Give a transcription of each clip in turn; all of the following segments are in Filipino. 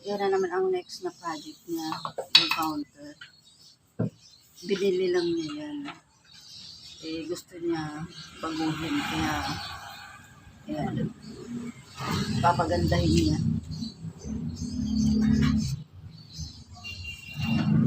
Yan na naman ang next na project niya, yung counter. Binili lang niya yan. Eh, gusto niya baguhin, kaya yan, papagandahin niya.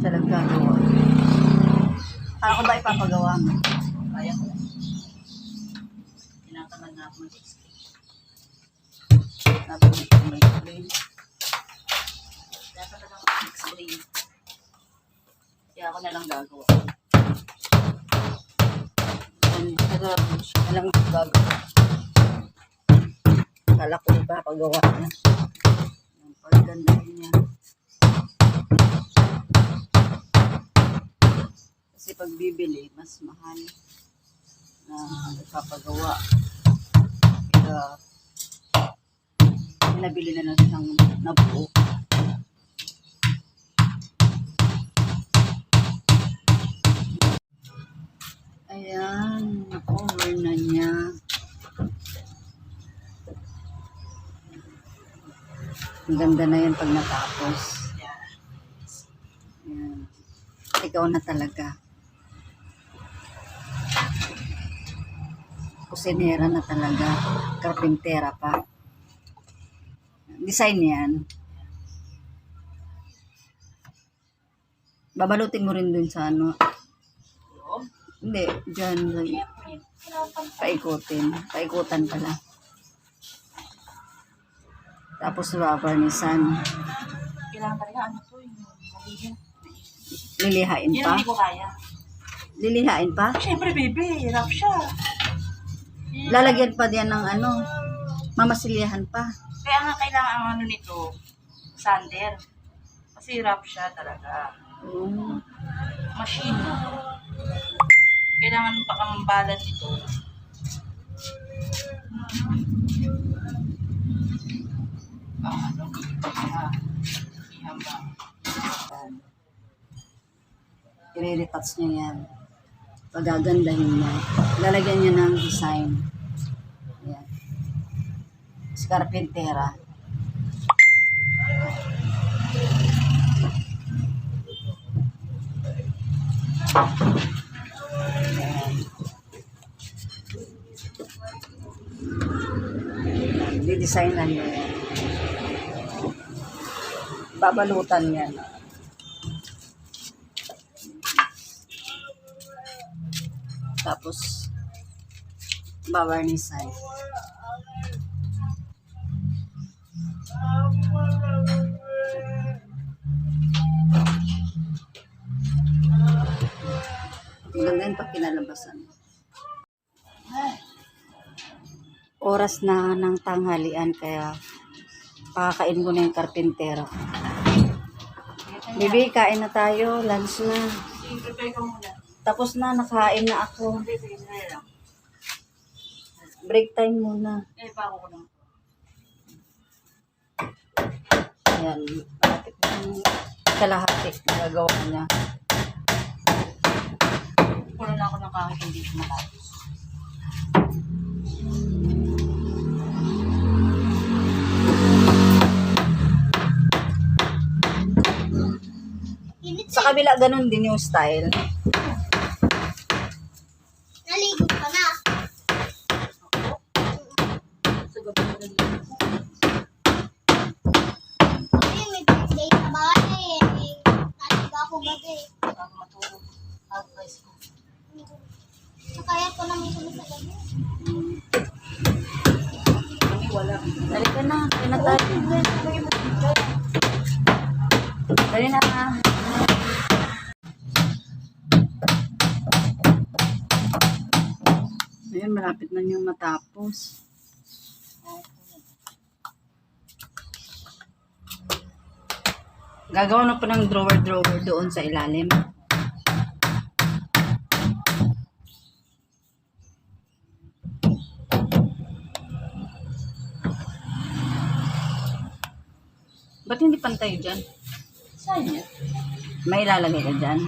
Sa nagkagawa. Paano ko ba ipapagawa mo? Kaya ko. Tinatamad na ako mag-explain. Dapat mag-explain. Dapat na lang mag-explain. Kaya ako na lang gagawa. Alam ko gagawa. Kala ko ipapagawa niya. Ang paggandahin niya. Kasi pag bibili, mas mahal na ipapagawa. Kaya nabili na lang siyang nabuo. Ayan, over na niya. Ang ganda na yan pag natapos. Ayan. Ikaw na talaga. Kusinera na talaga. Karpintera pa. Design yan. Babalutin mo rin dun sa ano. Hindi, dyan. Paikutin. Paikutan pala. Tapos babarnisan. Kailangan talaga ano to, yung malihin. Lilihain Yan pa. hindi ko kaya. Lilihain pa. Siyempre, baby, hirap siya. Lalagyan pa diyan ng ano. Mamasilyahan pa. Kaya nga kailangan ang ano nito, sander. Kasi hirap siya talaga. Machine. Kailangan pa kang balan nito. Ano? Ihambang. I-retouch niya yan. Pagagandahin niya. Lalagyan niya ng design. Ayan. Scarpintera. Di-design na niya yan. Babalutan niya. Tapos babarnisan. Maganda yun pag kinalabasan. Oras na ng tanghalian, kaya pakakain ko na yung karpintero. Bibi, kain na tayo. Lunch na. Prepare ka muna. Tapos na, nakain na ako. Break time muna. Eh, bago ko lang. Ayan. Malapit na yung kalahati na gagawa niya. Kulo na ako ng kahit hindi ko matapos. Sa kabila, ganun din yung style. Naligo ka na. Sa gabi ko na dito. Ay, may birthday ka ba? Naligo ako gabi. Bago matulog. Advice ko. Kaya ko naman siya sa gabi. Kami wala. Dali ka na. Kain na tayo. Dali na. Ayan, malapit na niyong matapos. Gagawa na pa ng drawer doon sa ilalim. Ba't hindi pantay dyan? Saan yan? May ilalagay ka dyan?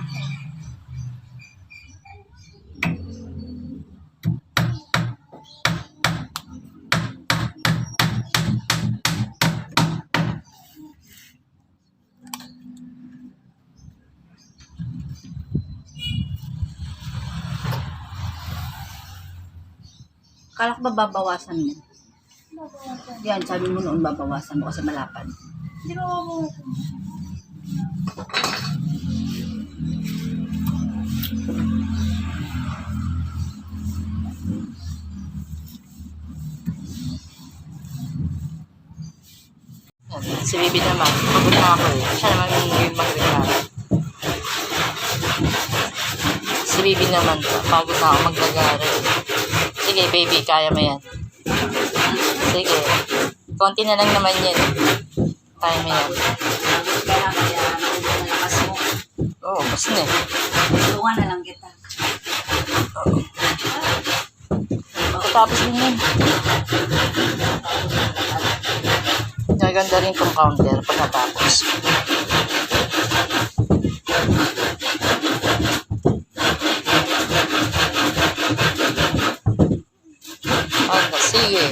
Kala ko ba babawasan mo? Babawasan. Yan, sabi mo noon babawasan mo kasi malapad. Hindi ba babawasan? Si Bibi naman, pagod na ako eh. Siya naman yung mag-reklamo. Si Bibi naman, pagod na ako maglagari. Sige, baby, kaya mo yan. Sige. Konti na lang naman yan. Kaya mo yan. Kaya kaya, malakas mo. Oo, basta na eh. Tulungan na lang kita. Pagkatapos din yan. Naganda rin itong counter pag natapos. Anda, sige.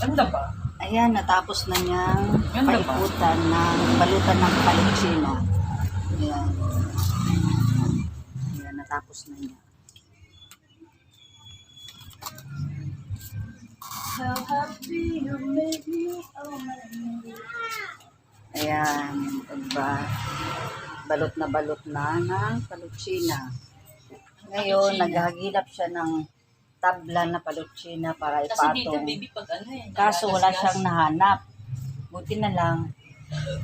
Ganda ba? Ayan, natapos na niyang Ganda ba? palikutan ng balutan ng palitsina. Ayan. Ayan, natapos na niya. How happy you make me, oh my God. Ayan, diba? Balot na ng palutsina. Ngayon, naghahagilap siya ng tabla na palutsina para ipatong. pag ano eh. Kaso wala siyang nahanap. Buti na lang,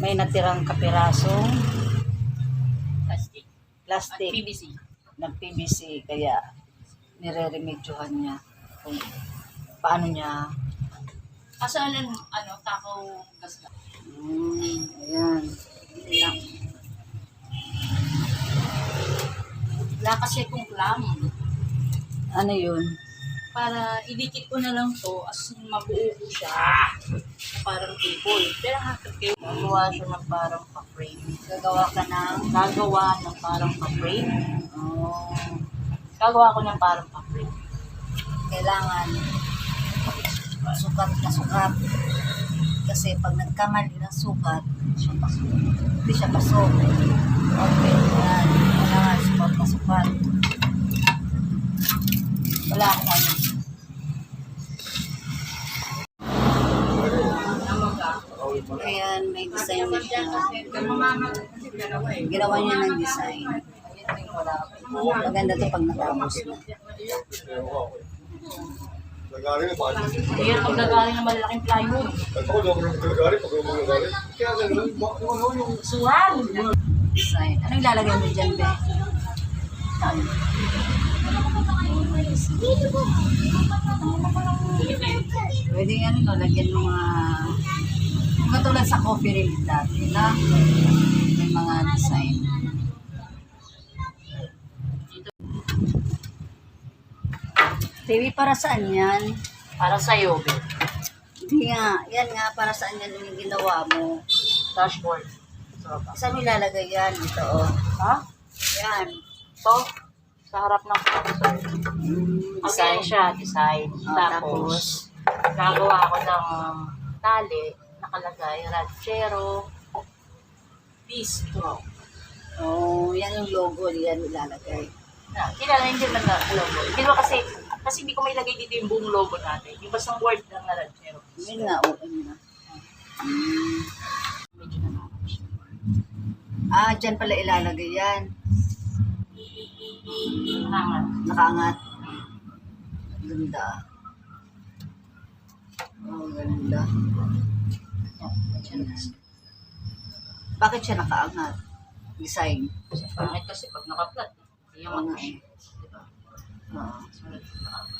may natirang kapirasong Plastic. plastic PVC. ng PVC. Kaya, nire-remedyohan niya kung paano niya. Kaso ano, takaw gas lang. Ayan. Lang. Wala kasi kung clam. Ano yun? Para idikit ko na lang to as in mabuo ko siya. Parang table. Pero hakit kayo. Gagawa siya ng parang pa-frame. Gagawa ka ng... Gagawa ng parang pa-frame. Oh, Gagawa ko ng parang pa-frame. kailangan sukat na sukat. Kasi pag nagkamali ng sukat, hindi siya pasok. Okay, yan. Kailangan sukat na sukat. Wala akong ano. Ayan, may design na siya. Ginawa niya ng design. Maganda to pag natapos na. Nagaling na paano? Ayan, pag nagaling ng malalaking plywood. Ako daw ako nagaling pag ako nagaling. Kaya ganun, yung Suwan! Design. Anong ilalagay mo dyan, Be? Pwede yan, no, lagyan mo mga... Katulad sa coffee reel dati, na may mga design. Baby, para saan yan? Para sa'yo, babe. Hindi nga, yan nga, para saan yan yung ginawa mo? Dashboard. So, Saan mo ilalagay yan? Ito, oh. ha? Yan. Ito, sa harap ng console. Design siya, design. Tapos, gagawa ako ng tali, nakalagay, ranchero, bistro. Oh, yan yung logo, yan ilalagay. Kilala hindi man na logo. Hindi mo kasi hindi ko may lagay dito yung buong logo natin. Yung basta word lang na ranchero. Yun nga, oo na. Medyo na naman siya. Ah, dyan pala ilalagay yan. Nangan. Nakaangat. Ganda. Oh, ganda. Bakit siya nakaangat? Design. Sa pangit kasi pag naka-flat, hindi yung Oo nga mag-push. eh. Diba? Oo, Sulit naka-flat.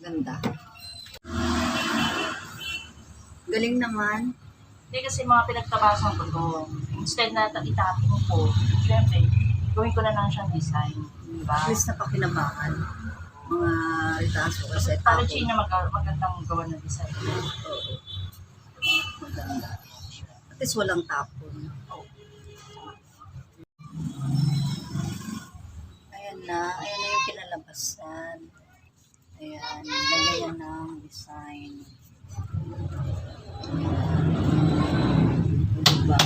ganda. Galing naman. Hindi kasi mga pinagtabasan ko doon. Instead na itapin ko, syempre, gawin ko na lang siyang design. Diba? At least napakinabangan. Mga ritaso kasi Para Gina magandang gawa ng design. Oo. Maganda. At least walang tapon. Ayan na yung kinalabasan. Ayan, lagyan na ng design. Diba?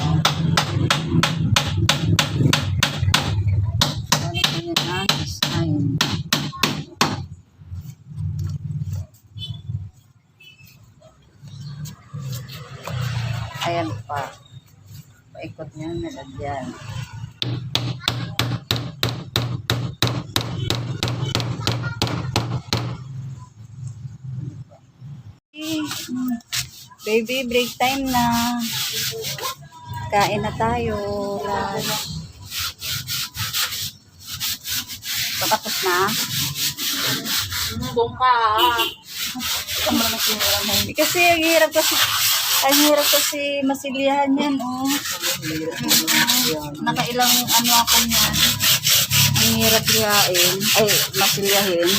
nalagyan. Baby, break time na. Kain na tayo. Lunch. Patapos na. Doon ka. Kasi ang hirap kasi masilihan yan, oh. Nakailang ano ako niyan. Ang hirap lihain. Ay, masilyahin.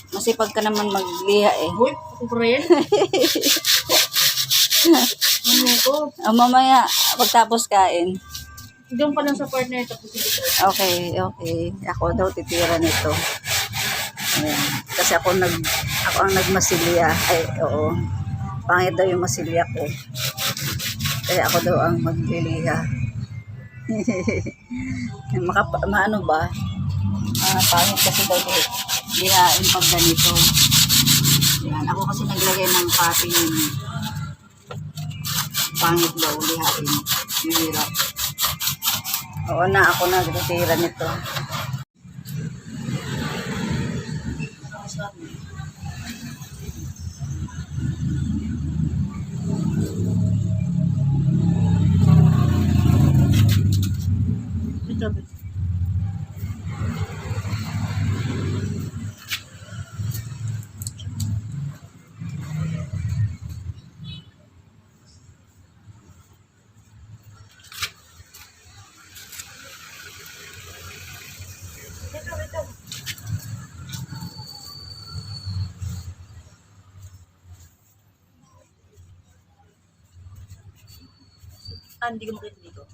Masipag ka naman magliha eh. Uy, ako rin. Ano ko? Mamaya, pagtapos kain. Doon ka lang sa partner tapos dito. Okay. Ako daw titira nito. Ayan. Kasi ako ang nagmasilya. Ay, oo. Pangit daw yung masilya ko. Kaya ako daw ang magliliha. Maano ba? Pangit kasi daw lihain pag ganito. Ayan. Ako kasi naglagay ng pati yun. Pangit daw lihain. Mahirap. Oo na, ako na titira nito. Ito. Hindi ko makita dito.